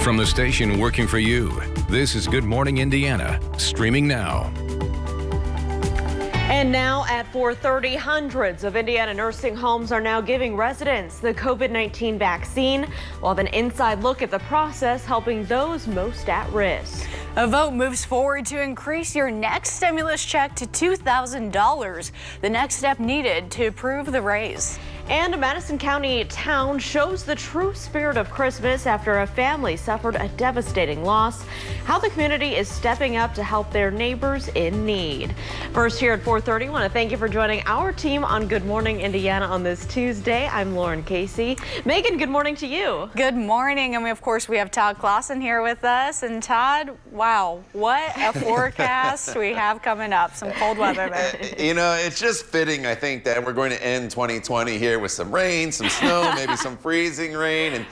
From the station working for you, this is Good Morning Indiana, streaming now. And now at 4:30, hundreds of Indiana nursing homes are now giving residents the COVID-19 vaccine. We'll have an inside look at the process, helping those most at risk. A vote moves forward to increase your next stimulus check to $2,000, the next step needed to approve the raise. And a Madison County town shows the true spirit of Christmas after a family suffered a devastating loss. How the community is stepping up to help their neighbors in need. First here at 4:30, I want to thank you for joining our team on Good Morning Indiana on this Tuesday. I'm Lauren Casey. Megan, good morning to you. Good morning. And of course, we have Todd Clausen here with us. And Todd, wow, what a forecast we have coming up. Some cold weather there. You know, it's just fitting, I think, that we're going to end 2020 here with some rain, some snow, maybe some freezing rain, and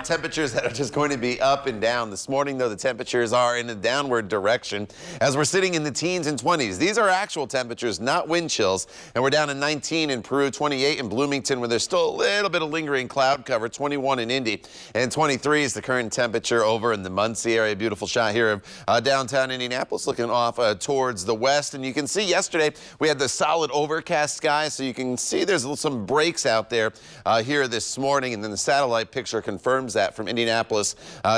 temperatures that are just going to be up and down. This morning, though, the temperatures are in a downward direction as we're sitting in the teens and 20s. These are actual temperatures, not wind chills, and we're down to 19 in Peru, 28 in Bloomington, where there's still a little bit of lingering cloud cover, 21 in Indy, and 23 is the current temperature over in the Muncie area. Beautiful shot here of downtown Indianapolis, looking off towards the west, and you can see yesterday we had the solid overcast sky, so you can see there's some breaks out there here this morning, and then the satellite picture confirms that from Indianapolis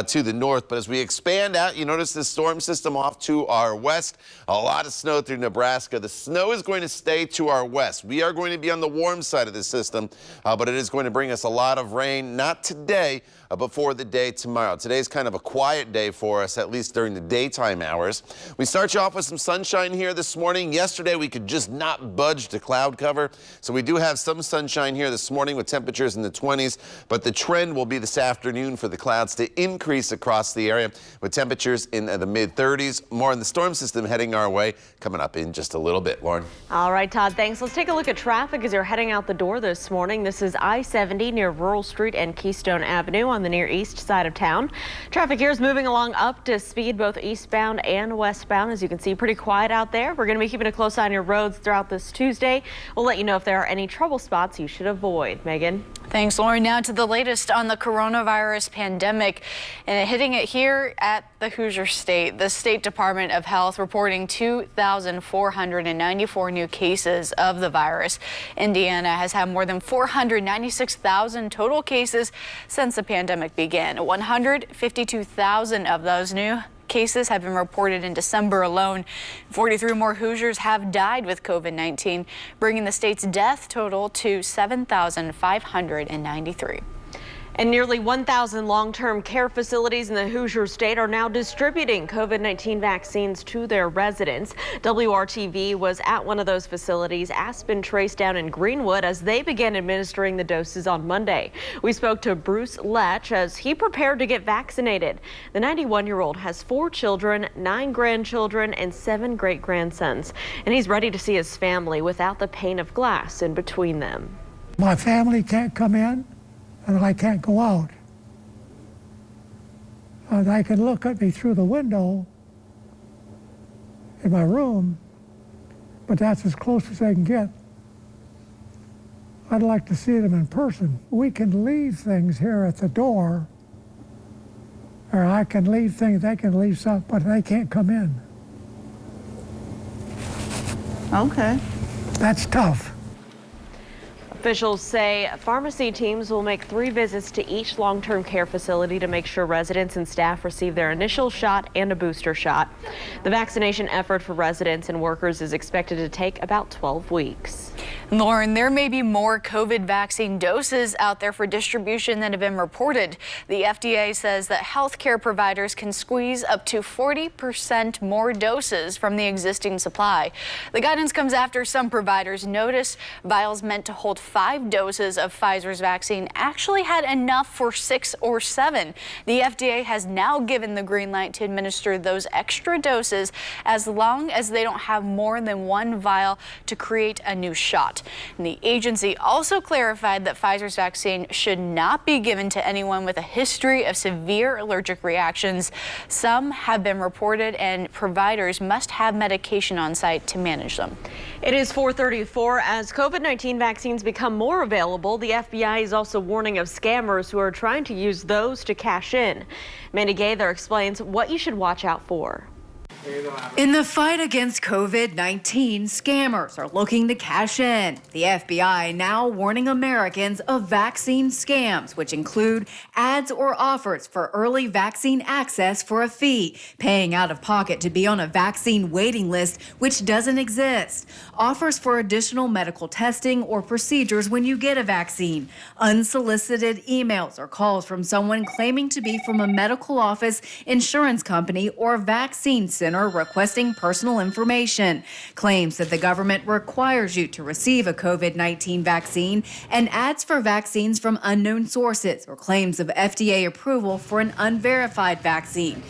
to the north. But as we expand out, you notice this storm system off to our west. A lot of snow through Nebraska. The snow is going to stay to our west. We are going to be on the warm side of the system, but it is going to bring us a lot of rain, not today, before the day tomorrow. Today's kind of a quiet day for us, at least during the daytime hours. We start you off with some sunshine here this morning. Yesterday, we could just not budge to cloud cover, so we do have some sunshine here this morning with temperatures in the 20s, but the trend will be this afternoon for the clouds to increase across the area with temperatures in the mid-30s. More on the storm system heading our way coming up in just a little bit. Lauren. All right, Todd, thanks. Let's take a look at traffic as you're heading out the door this morning. This is I-70 near Rural Street and Keystone Avenue on the near east side of town. Traffic here is moving along up to speed both eastbound and westbound. As you can see, pretty quiet out there. We're going to be keeping a close eye on your roads throughout this Tuesday. We'll let you know if there are any trouble spots you should avoid. Megan. Thanks, Lauren. Now to the latest on the coronavirus pandemic and hitting it here at the Hoosier State. The State Department of Health reporting 2,494 new cases of the virus. Indiana has had more than 496,000 total cases since the pandemic began. 152,000 of those new cases have been reported in December alone. 43 more Hoosiers have died with COVID-19, bringing the state's death total to 7,593. And nearly 1,000 long-term care facilities in the Hoosier State are now distributing COVID-19 vaccines to their residents. WRTV was at one of those facilities, Aspen Trace down in Greenwood, as they began administering the doses on Monday. We spoke to Bruce Letch as he prepared to get vaccinated. The 91-year-old has 4 children, 9 grandchildren, and 7 great-grandsons. And he's ready to see his family without the pane of glass in between them. My family can't come in, and I can't go out. And they can look at me through the window in my room, but that's as close as they can get. I'd like to see them in person. We can leave things here at the door, or I can leave things, they can leave stuff, but they can't come in. Okay. That's tough. Officials say pharmacy teams will make 3 visits to each long-term care facility to make sure residents and staff receive their initial shot and a booster shot. The vaccination effort for residents and workers is expected to take about 12 weeks. Lauren, there may be more COVID vaccine doses out there for distribution than have been reported. The FDA says that healthcare providers can squeeze up to 40% more doses from the existing supply. The guidance comes after some providers noticed vials meant to hold 5 doses of Pfizer's vaccine actually had enough for 6 or 7. The FDA has now given the green light to administer those extra doses as long as they don't have more than 1 vial to create a new shot. And the agency also clarified that Pfizer's vaccine should not be given to anyone with a history of severe allergic reactions. Some have been reported, and providers must have medication on site to manage them. It is 4:34 as COVID-19 vaccines become become more available, the FBI is also warning of scammers who are trying to use those to cash in. Mandy Gaither explains what you should watch out for. In the fight against COVID-19, scammers are looking to cash in. The FBI now warning Americans of vaccine scams, which include ads or offers for early vaccine access for a fee, paying out of pocket to be on a vaccine waiting list, which doesn't exist, offers for additional medical testing or procedures when you get a vaccine, unsolicited emails or calls from someone claiming to be from a medical office, insurance company, or vaccine center requesting personal information, claims that the government requires you to receive a COVID-19 vaccine, and ads for vaccines from unknown sources or claims of FDA approval for an unverified vaccine.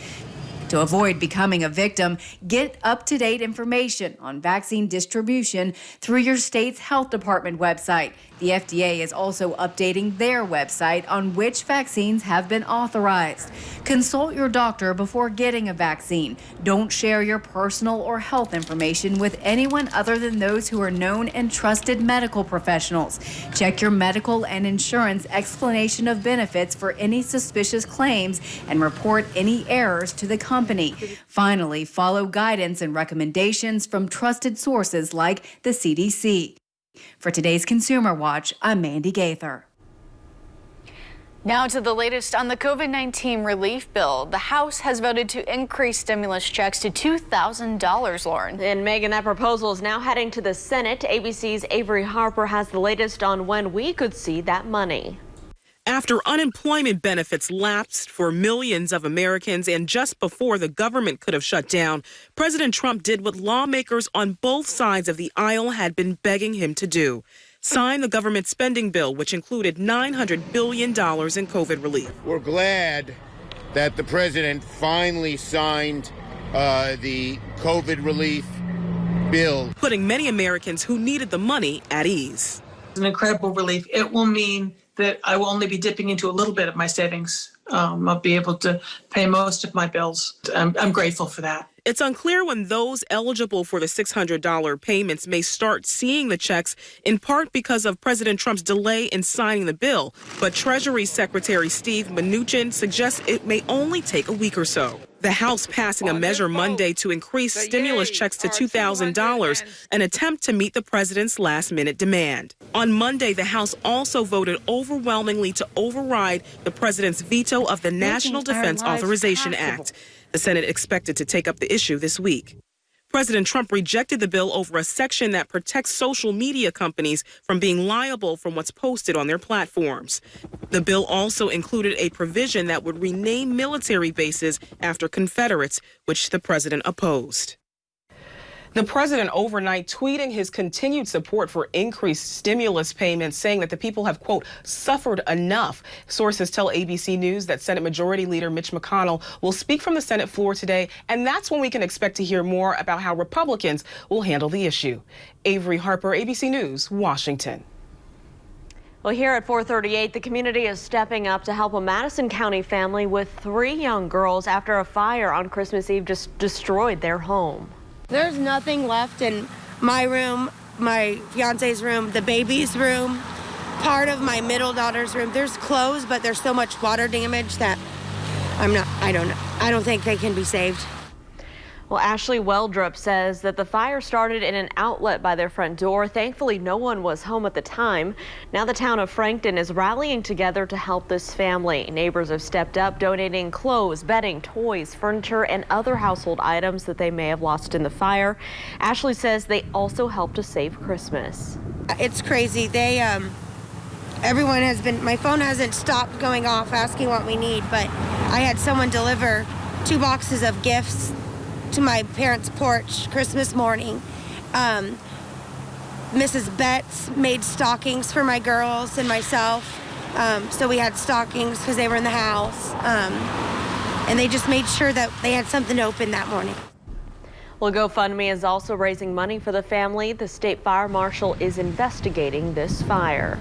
To avoid becoming a victim, get up-to-date information on vaccine distribution through your state's health department website. The FDA is also updating their website on which vaccines have been authorized. Consult your doctor before getting a vaccine. Don't share your personal or health information with anyone other than those who are known and trusted medical professionals. Check your medical and insurance explanation of benefits for any suspicious claims and report any errors to the company. Finally, follow guidance and recommendations from trusted sources like the CDC. For today's Consumer Watch, I'm Mandy Gaither. Now to the latest on the COVID-19 relief bill. The House has voted to increase stimulus checks to $2,000, Lauren. And Megan, that proposal is now heading to the Senate. ABC's Avery Harper has the latest on when we could see that money. After unemployment benefits lapsed for millions of Americans and just before the government could have shut down, President Trump did what lawmakers on both sides of the aisle had been begging him to do: sign the government spending bill, which included $900 billion in COVID relief. We're glad that the president finally signed the COVID relief bill, putting many Americans who needed the money at ease. It's an incredible relief. It will mean that I will only be dipping into a little bit of my savings. I'll be able to pay most of my bills. I'm grateful for that. It's unclear when those eligible for the $600 payments may start seeing the checks, in part because of President Trump's delay in signing the bill. But Treasury Secretary Steve Mnuchin suggests it may only take a week or so. The House passing a measure Monday to increase stimulus checks to $2,000, an attempt to meet the president's last-minute demand. On Monday, the House also voted overwhelmingly to override the president's veto of the National Defense Authorization Act. The Senate expected to take up the issue this week. President Trump rejected the bill over a section that protects social media companies from being liable for what's posted on their platforms. The bill also included a provision that would rename military bases after Confederates, which the president opposed. The president overnight tweeting his continued support for increased stimulus payments, saying that the people have, quote, suffered enough. Sources tell ABC News that Senate Majority Leader Mitch McConnell will speak from the Senate floor today, and that's when we can expect to hear more about how Republicans will handle the issue. Avery Harper, ABC News, Washington. Well, here at 438, the community is stepping up to help a Madison County family with 3 young girls after a fire on Christmas Eve just destroyed their home. There's nothing left in my room, my fiance's room, the baby's room, part of my middle daughter's room. There's clothes, but there's so much water damage that I don't know. I don't think they can be saved. Well, Ashley Weldrup says that the fire started in an outlet by their front door. Thankfully, no one was home at the time. Now the town of Frankton is rallying together to help this family. Neighbors have stepped up, donating clothes, bedding, toys, furniture, and other household items that they may have lost in the fire. Ashley says they also helped to save Christmas. It's crazy. Everyone has been, my phone hasn't stopped going off asking what we need, but I had someone deliver 2 boxes of gifts to my parents' porch Christmas morning. Mrs. Betts made stockings for my girls and myself. So we had stockings because they were in the house. And they just made sure that they had something to open that morning. Well, GoFundMe is also raising money for the family. The state fire marshal is investigating this fire.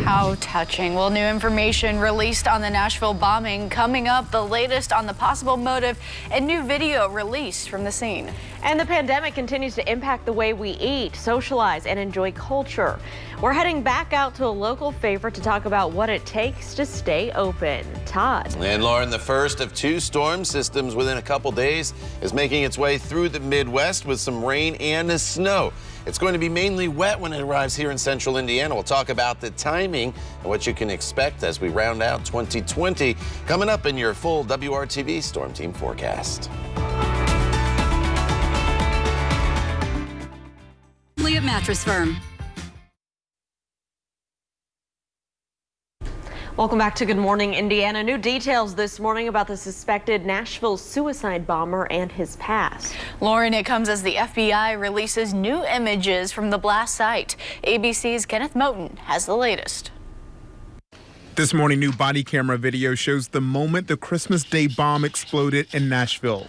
How touching. Well, new information released on the Nashville bombing coming up, the latest on the possible motive, and new video released from the scene. And the pandemic continues to impact the way we eat, socialize, and enjoy culture. We're heading back out to a local favorite to talk about what it takes to stay open. Todd. And Lauren, the first of 2 storm systems within a couple days is making its way through the Midwest with some rain and snow. It's going to be mainly wet when it arrives here in central Indiana. We'll talk about the timing and what you can expect as we round out 2020 coming up in your full WRTV Storm Team forecast. At Mattress Firm. Welcome back to Good Morning Indiana. New details this morning about the suspected Nashville suicide bomber and his past. Lauren, it comes as the FBI releases new images from the blast site. ABC's Kenneth Moten has the latest. This morning, new body camera video shows the moment the Christmas Day bomb exploded in Nashville.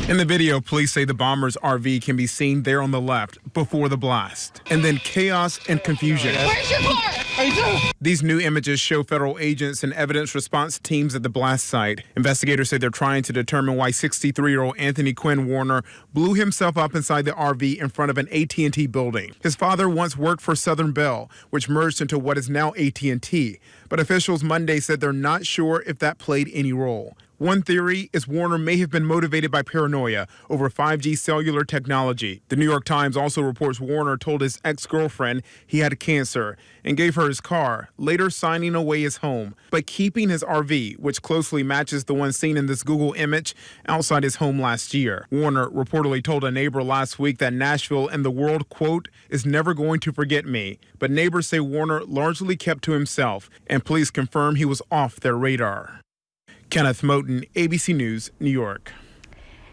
In the video, police say the bomber's RV can be seen there on the left before the blast. And then chaos and confusion. Where's your car? These new images show federal agents and evidence response teams at the blast site. Investigators say they're trying to determine why 63-year-old Anthony Quinn Warner blew himself up inside the RV in front of an AT&T building. His father once worked for Southern Bell, which merged into what is now AT&T. But officials Monday said they're not sure if that played any role. One theory is Warner may have been motivated by paranoia over 5G cellular technology. The New York Times also reports Warner told his ex-girlfriend he had cancer and gave her his car, later signing away his home, but keeping his RV, which closely matches the one seen in this Google image outside his home last year. Warner reportedly told a neighbor last week that Nashville and the world, quote, is never going to forget me. But neighbors say Warner largely kept to himself, and police confirm he was off their radar. Kenneth Moten, ABC News, New York.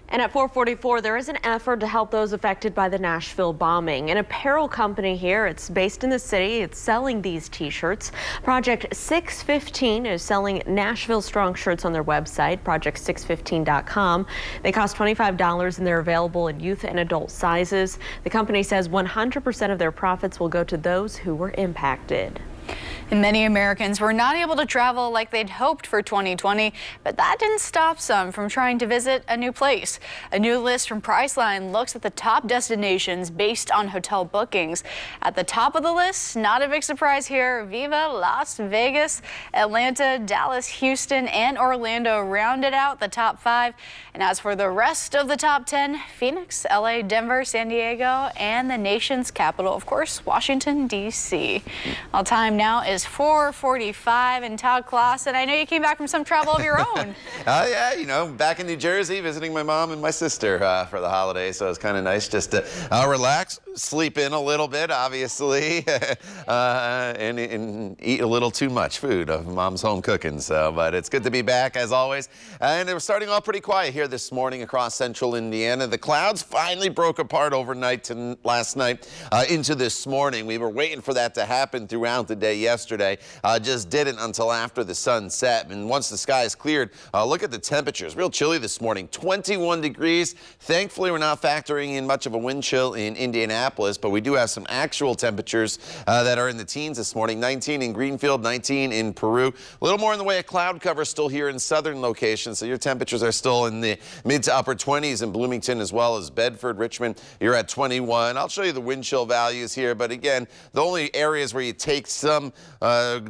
And at 4:44, there is an effort to help those affected by the Nashville bombing. An apparel company here, it's based in the city, it's selling these t-shirts. Project 615 is selling Nashville Strong shirts on their website, project615.com. They cost $25 and they're available in youth and adult sizes. The company says 100% of their profits will go to those who were impacted. And many Americans were not able to travel like they'd hoped for 2020, but that didn't stop some from trying to visit a new place. A new list from Priceline looks at the top destinations based on hotel bookings. At the top of the list, not a big surprise here, Viva Las Vegas, Atlanta, Dallas, Houston, and Orlando rounded out the top 5. And as for the rest of the top 10, Phoenix, LA, Denver, San Diego, and the nation's capital, of course, Washington, D.C. All time now is 4:45, and Todd Clausen, I know you came back from some travel of your own. Yeah, you know, back in New Jersey visiting my mom and my sister for the holidays, so it was kind of nice just to relax, sleep in a little bit, obviously, and eat a little too much food of mom's home cooking. So, but it's good to be back as always. And it was starting off pretty quiet here this morning across central Indiana. The clouds finally broke apart overnight to last night into this morning. We were waiting for that to happen throughout the day yesterday. Just didn't until after the sun set. And once the skies cleared, look at the temperatures. Real chilly this morning, 21 degrees. Thankfully, we're not factoring in much of a wind chill in Indianapolis, but we do have some actual temperatures that are in the teens this morning. 19 in Greenfield, 19 in Peru. A little more in the way of cloud cover still here in southern locations, so your temperatures are still in the mid to upper 20s in Bloomington as well as Bedford, Richmond. You're at 21. I'll show you the wind chill values here, but again, the only areas where you take some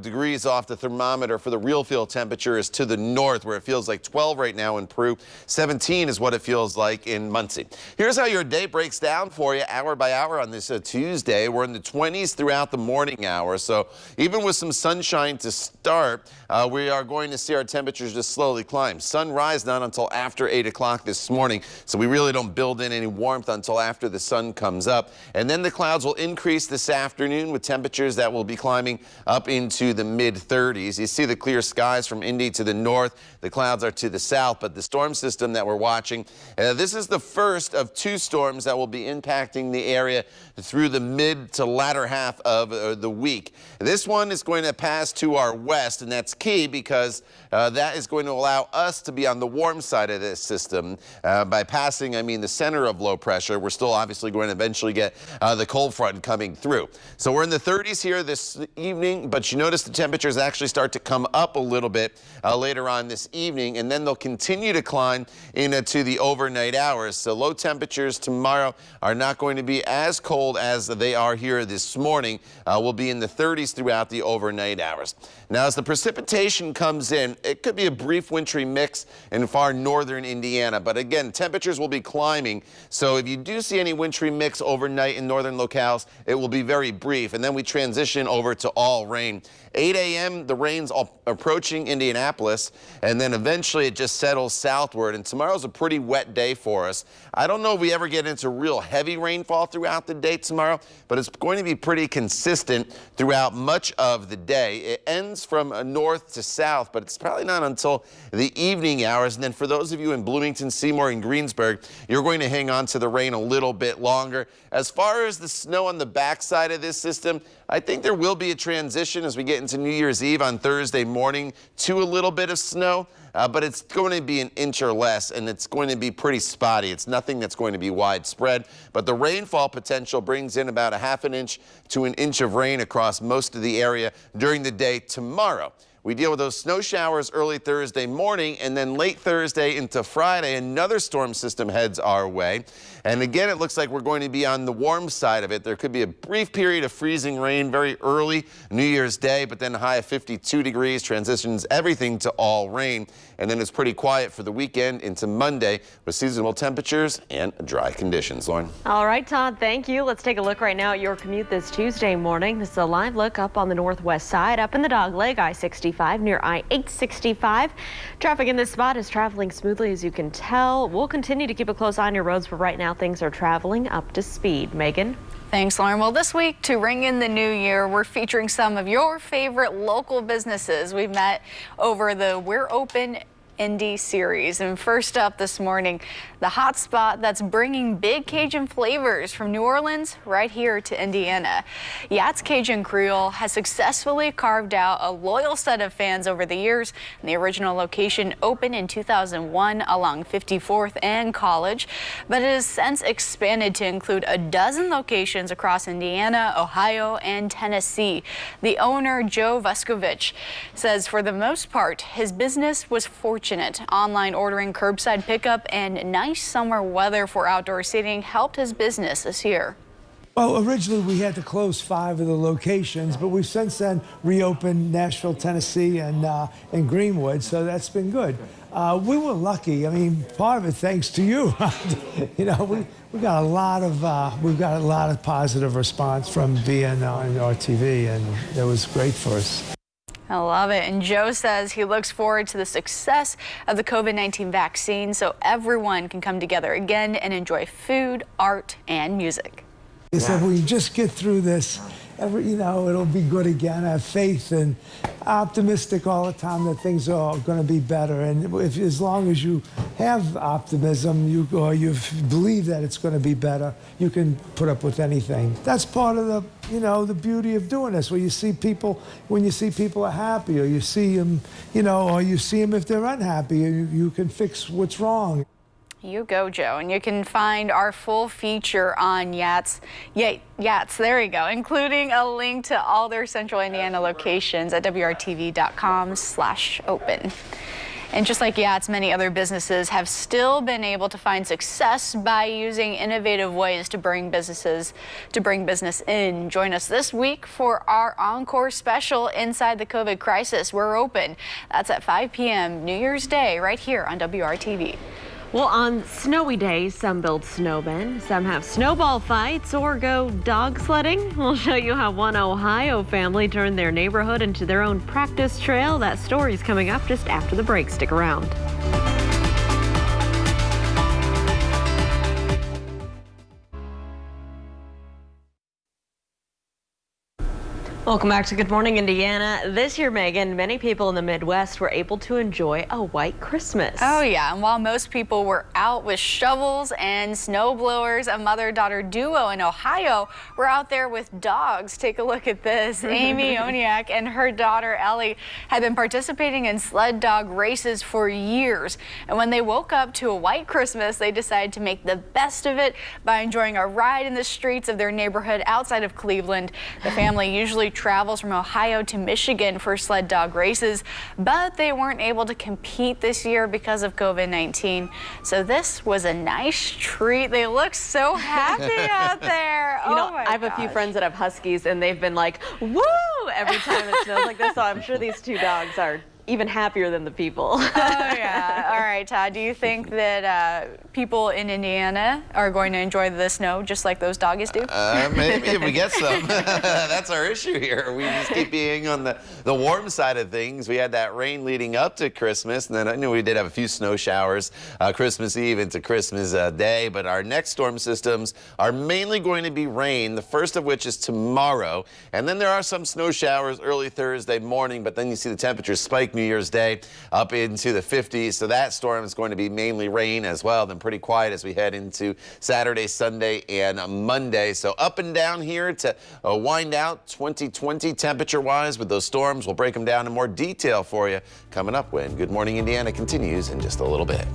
degrees off the thermometer for the real field temperature is to the north, where it feels like 12 right now in Peru. 17 is what it feels like in Muncie. Here's how your day breaks down for you hour by hour on this Tuesday. We're in the 20s throughout the morning hour, so even with some sunshine to start, we are going to see our temperatures just slowly climb. Sunrise not until after 8 o'clock this morning, so we really don't build in any warmth until after the sun comes up. And then the clouds will increase this afternoon with temperatures that will be climbing up up into the mid-30s. You see the clear skies from Indy to the north. The clouds are to the south, but the storm system that we're watching, this is the first of 2 storms that will be impacting the area through the mid to latter half of the week. This one is going to pass to our west, and that's key because that is going to allow us to be on the warm side of this system. By passing, I mean the center of low pressure. We're still obviously going to eventually get the cold front coming through. So we're in the 30s here this evening, but you notice the temperatures actually start to come up a little bit later on this evening, and then they'll continue to climb into the overnight hours. So low temperatures tomorrow are not going to be as cold as they are here this morning. We'll be in the 30s throughout the overnight hours. Now, as the precipitation comes in, it could be a brief wintry mix in far northern Indiana, but again, temperatures will be climbing. So if you do see any wintry mix overnight in northern locales, it will be very brief, and then we transition over to all rain. 8 a.m., the rain's approaching Indianapolis, and then eventually it just settles southward, and tomorrow's a pretty wet day for us. I don't know if we ever get into real heavy rainfall throughout the day tomorrow, but it's going to be pretty consistent throughout much of the day. It ends from north to south, but it's probably not until the evening hours. And then for those of you in Bloomington, Seymour, and Greensburg, you're going to hang on to the rain a little bit longer. As far as the snow on the backside of this system, I think there will be a transition as we get into New Year's Eve on Thursday morning to a little bit of snow, but it's going to be an inch or less, and it's going to be pretty spotty. It's nothing that's going to be widespread, but the rainfall potential brings in about a ½ an inch to an inch of rain across most of the area during the day tomorrow. We deal with those snow showers early Thursday morning, and then late Thursday into Friday, another storm system heads our way. And again, it looks like we're going to be on the warm side of it. There could be a brief period of freezing rain very early New Year's Day, but then a high of 52 degrees transitions everything to all rain. And then it's pretty quiet for the weekend into Monday with seasonable temperatures and dry conditions. Lauren. All right, Todd, thank you. Let's take a look right now at your commute this Tuesday morning. This is a live look up on the northwest side, up in the Dogleg, I-65 near I-865. Traffic in this spot is traveling smoothly, as you can tell. We'll continue to keep a close eye on your roads, but right now things are traveling up to speed. Megan? Thanks, Lauren. Well, this week, to ring in the new year, we're featuring some of your favorite local businesses. We've met over the We're Open Indy series. And first up this morning, the hot spot that's bringing big Cajun flavors from New Orleans right here to Indiana. Yats Cajun Creole has successfully carved out a loyal set of fans over the years. And the original location opened in 2001 along 54th and College, but it has since expanded to include a dozen locations across Indiana, Ohio, and Tennessee. The owner, Joe Vescovich, says for the most part, his business was fortunate. Online ordering, curbside pickup, and nice summer weather for outdoor seating helped his business this year. Well, originally we had to close 5 of the locations, but we've since then reopened Nashville, Tennessee, and Greenwood, so that's been good. We were lucky. I mean, part of it thanks to you. You know, we got a lot of positive response from being on WRTV, and it was great for us. I love it. And Joe says he looks forward to the success of the COVID-19 vaccine so everyone can come together again and enjoy food, art, and music. He said, we just get through this, it'll be good again. I have faith and optimistic all the time that things are going to be better. And as long as you have optimism, you believe that it's going to be better, you can put up with anything. That's part of the beauty of doing this, where you see people, when you see people are happy, or you see them, or you see them if they're unhappy, you can fix what's wrong. You go, Joe. And you can find our full feature on Yats, there you go, including a link to all their Central Indiana locations at WRTV.com/open. And just like Yats, many other businesses have still been able to find success by using innovative ways to bring business in. Join us this week for our encore special Inside the COVID Crisis. We're open. That's at 5 p.m. New Year's Day right here on WRTV. Well, on snowy days, some build snowmen, some have snowball fights, or go dog sledding. We'll show you how one Ohio family turned their neighborhood into their own practice trail. That story's coming up just after the break. Stick around. Welcome back to Good Morning Indiana. This year, Megan, many people in the Midwest were able to enjoy a white Christmas. Oh yeah, and while most people were out with shovels and snow blowers, a mother-daughter duo in Ohio were out there with dogs. Take a look at this. Amy Oniak and her daughter Ellie had been participating in sled dog races for years. And when they woke up to a white Christmas, they decided to make the best of it by enjoying a ride in the streets of their neighborhood outside of Cleveland. The family usually travels from Ohio to Michigan for sled dog races, but they weren't able to compete this year because of COVID-19. So this was a nice treat. They look so happy out there. I have a few friends that have huskies, and they've been like, woo, every time it snows like this. So I'm sure these two dogs are even happier than the people. Oh yeah. All right, Todd, do you think that people in Indiana are going to enjoy the snow just like those doggies do? Maybe if we get some. That's our issue here. We just keep being on the warm side of things. We had that rain leading up to Christmas, and then I knew we did have a few snow showers Christmas Eve into Christmas Day, but our next storm systems are mainly going to be rain, the first of which is tomorrow, and then there are some snow showers early Thursday morning, but then you see the temperatures spike New Year's Day up into the 50s, so that storm is going to be mainly rain as well, then pretty quiet as we head into Saturday, Sunday, and Monday. So up and down here to wind out 2020 temperature-wise with those storms. We'll break them down in more detail for you coming up when Good Morning Indiana continues in just a little bit.